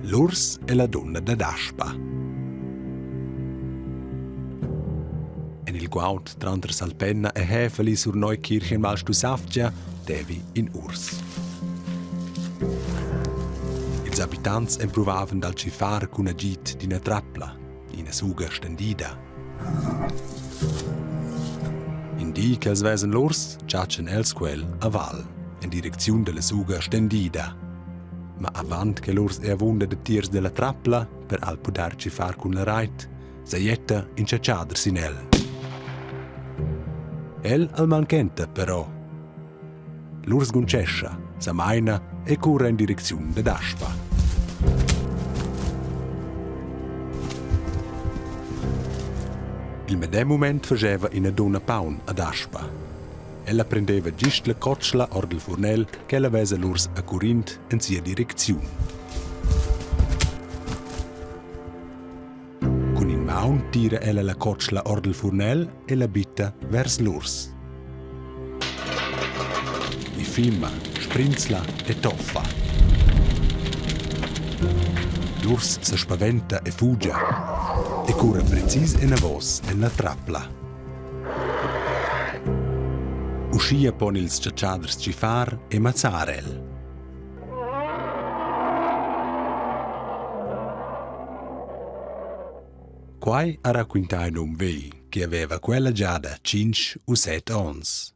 L'urs e la donna da Daspa. En il guaut tranter Salpenna e Häfeli sur Neukirchen mal Stusaftia, devi in urs. Ils abitants emprovavan dal cifar cun agit d'ina trappla, ina suga stendida. Indi che els vesen l'urs, ciacen elsquel a val, in direziun della suga stendida. Ma avant che l'urs è avunda de tiers della trappla, per al pudar cifar cun la rait, saietta in ciacciader sin el. El al manchenta, però. L'urs guncescia, s'amaina e cura in direziun de Daspa. Il medem moment faceva ina donna paun ad Aspa. Ella prendeva gist la cotschla or del furnel che ella vesa l'urs a Corint in sia direziun. Con in maun tira ella la cotschla or del furnel e la bitta vers l'urs. I filma, sprinzla e toffa. L'urs se spaventa e fugge. E cura precis in avos en la trappla. Uscia pon ils ciacciaders cifar e mazzar el. Quai ha racquintai un vei che aveva quella giada 5 o 7 ons.